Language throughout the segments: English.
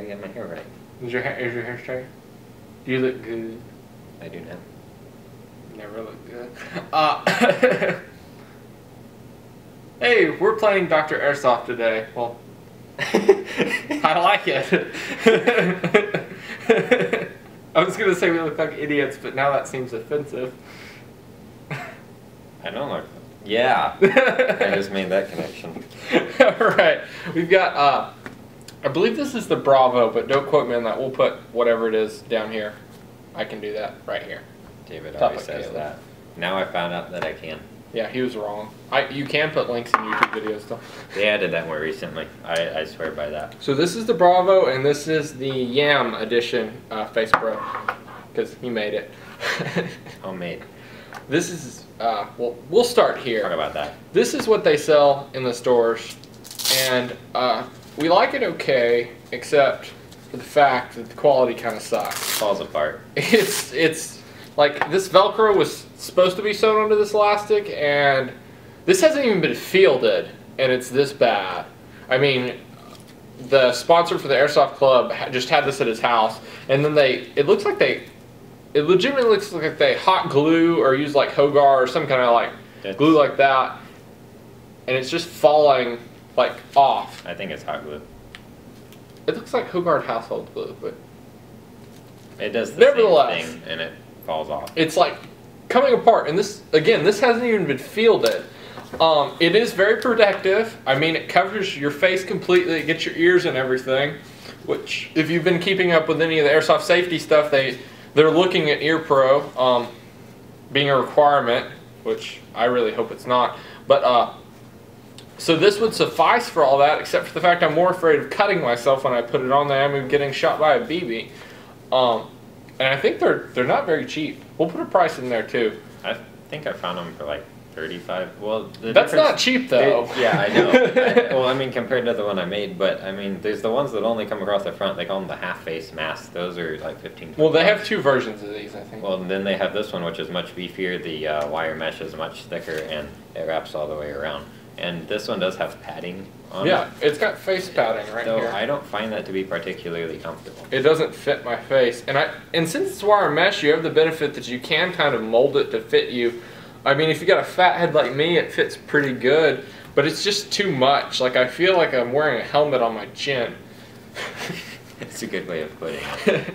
get my hair right. Is your hair straight? You look good. I do now. Never look good. Hey, we're playing Dr. Airsoft today. Well, I like it. I was gonna say we look like idiots, but now that seems offensive. I don't look. Yeah. I just made that connection. Alright, we've got, I believe this is the Bravo, but don't quote me on that. We'll put whatever it is down here. I can do that right here. David Top always of says Caleb. that. Now I found out that I can. Yeah, he was wrong. You can put links in YouTube videos though. They added that more recently. I swear by that. So this is the Bravo, and this is the Yam edition Face Pro, because he made it. Homemade. This is, well, we'll start here. Talk about that. This is what they sell in the stores, and we like it okay, except for the fact that the quality kind of sucks. Falls apart. It's like this Velcro was supposed to be sewn onto this elastic, and this hasn't even been fielded, and it's this bad. I mean, the sponsor for the Airsoft Club just had this at his house, and then it legitimately looks like they hot glue or use like Hogar or some kind of like glue like that, and it's just falling like off. I think it's hot glue. It looks like Hogar household glue, but It does the nevertheless, same thing, and it falls off. it's like coming apart, and this hasn't even been fielded. It is very protective. I mean, it covers your face completely. It gets your ears and everything, which if you've been keeping up with any of the airsoft safety stuff, they're looking at Ear Pro being a requirement, which I really hope it's not. But so this would suffice for all that, except for the fact I'm more afraid of cutting myself when I put it on than I am of getting shot by a BB. And I think they're not very cheap. We'll put a price in there too. I think I found them for like 35. Well, That's not cheap though. Yeah, I know. Well, I mean, compared to the one I made, but I mean, there's the ones that only come across the front. They call them the half-face masks. Those are like 15. Well, they have two versions of these, I think. Well, and then they have this one, which is much beefier. The wire mesh is much thicker, and it wraps all the way around. And this one does have padding on it. Yeah, it's got face padding right Though here. I don't find that to be particularly comfortable. It doesn't fit my face, and since it's wire mesh, you have the benefit that you can kind of mold it to fit you. I mean, if you got a fat head like me, it fits pretty good, but it's just too much. Like, I feel like I'm wearing a helmet on my chin. It's a good way of putting it.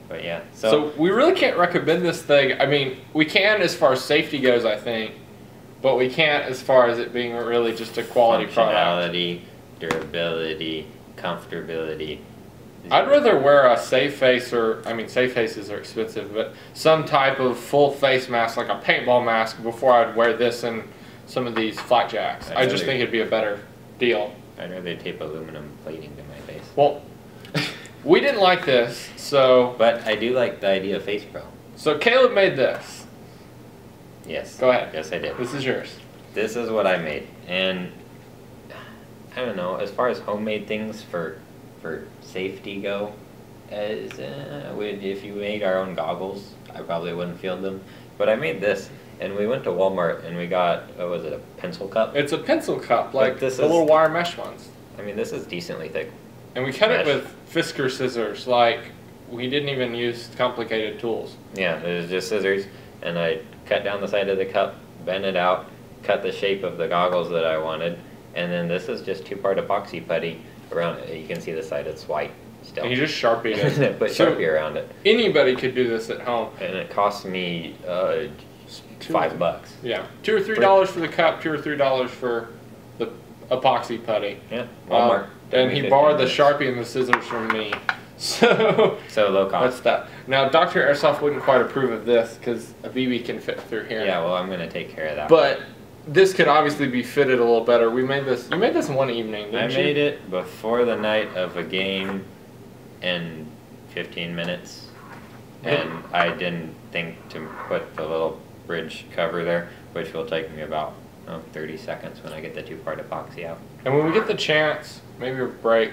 But yeah, so we really can't recommend this thing. I mean, we can as far as safety goes, I think, but we can't as far as it being really just a quality product. Functionality, durability, comfortability. I'd rather wear a safe face, safe faces are expensive, but some type of full face mask, like a paintball mask, before I'd wear this and some of these flak jacks. I just think it'd be a better deal. I'd rather tape aluminum plating to my face. Well, we didn't like this, so... But I do like the idea of Face Pro. So Caleb made this. Yes. Go ahead. Yes, I did. This is yours. This is what I made. And I don't know, as far as homemade things for safety go, if you made our own goggles, I probably wouldn't field them. But I made this, and we went to Walmart and we got, what was it, a pencil cup? It's a pencil cup, like this the little wire mesh ones. I mean, this is decently thick. And we cut mesh. it with Fisker scissors, like we didn't even use complicated tools. Yeah, it was just scissors, and I cut down the side of the cup, bent it out, cut the shape of the goggles that I wanted, and then this is just 2-part epoxy putty around it. You can see the side, it's white still. And you just Sharpied it. Put Sharpie around it. Anybody could do this at home. And it cost me $5. Yeah, $2 or $3 for the cup, $2 or $3 for the epoxy putty. Yeah, Walmart. And he borrowed the Sharpie and the scissors from me. So low cost. That's that. Now, Dr. Airsoft wouldn't quite approve of this because a BB can fit through here. Yeah, well, I'm going to take care of that. But this could obviously be fitted a little better. We made this. You made this in one evening, didn't you? I made it before the night of a game in 15 minutes. And I didn't think to put the little bridge cover there, which will take me about 30 seconds when I get the 2-part epoxy out. And when we get the chance, maybe a break,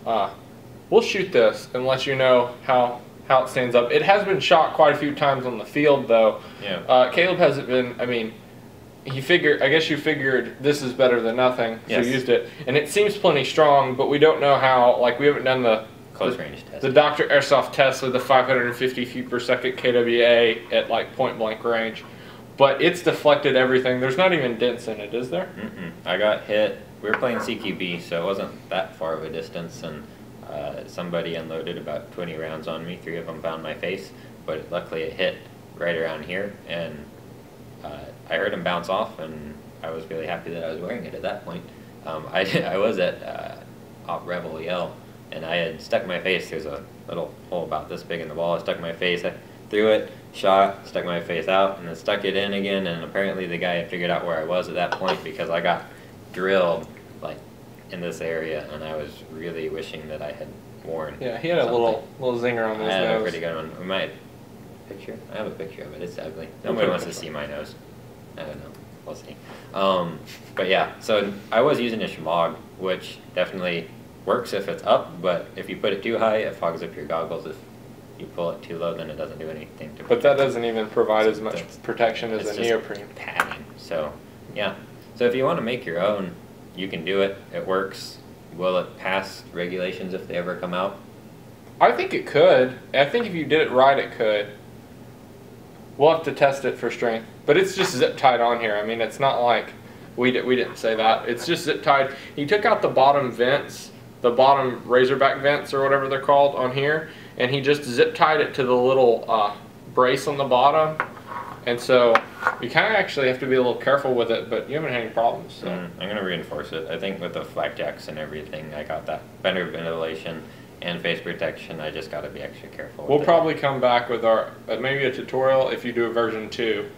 we'll shoot this and let you know how it stands up. It has been shot quite a few times on the field, though. Yeah. Caleb hasn't been, I mean, I guess you figured this is better than nothing, so Yes. you used it. And it seems plenty strong, but we don't know how, like, we haven't done the close range test. The Dr. Airsoft test with the 550 feet per second KWA at like point blank range, but it's deflected everything. There's not even dents in it, is there? I got hit. We were playing CQB, so it wasn't that far of a distance, and somebody unloaded about 20 rounds on me. 3 of them found my face, but luckily it hit right around here, and I heard him bounce off, and I was really happy that I was wearing it at that point. I was at Op Rebel Yell, and I had stuck my face. There's a little hole about this big in the wall. I stuck my face, I threw it, shot, stuck my face out, and then stuck it in again, and apparently the guy had figured out where I was at that point because I got drilled like in this area, and I was really wishing that I had worn. Yeah, he had a little zinger on his I had nose. a pretty good one. We might picture. I have a picture of it. It's ugly. Nobody wants to see my nose. I don't know. We'll see. But yeah, so I was using a Shmog, which definitely works if it's up, but if you put it too high, it fogs up your goggles. If you pull it too low, then it doesn't do anything to. But that doesn't even provide as much protection as a neoprene padding. So yeah. So if you want to make your own, you can do it. It works. Will it pass regulations if they ever come out? I think it could. I think if you did it right, it could. We'll have to test it for strength. But it's just zip tied on here. I mean, it's not like we didn't say that. It's just zip tied. He took out the bottom vents, the bottom Razorback vents or whatever they're called on here, and he just zip tied it to the little brace on the bottom. And so you kind of actually have to be a little careful with it, but you haven't had any problems. So. I'm going to reinforce it. I think with the flak jacks and everything, I got that better ventilation and face protection. I just got to be extra careful. We'll probably come back with our maybe a tutorial if you do a version 2.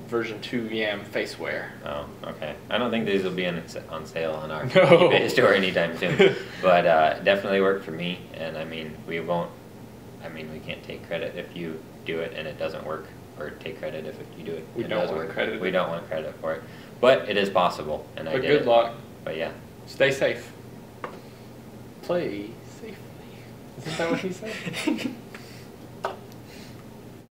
Version 2 YAM face wear. Oh, okay. I don't think these will be on sale on our No. eBay store anytime soon, but definitely worked for me. And I mean, we can't take credit if you do it and it doesn't work, or take credit if you do it. We don't want credit. We don't want credit for it, but it is possible, and I did it. But good luck. But yeah, stay safe. Play safely. Isn't that what he said?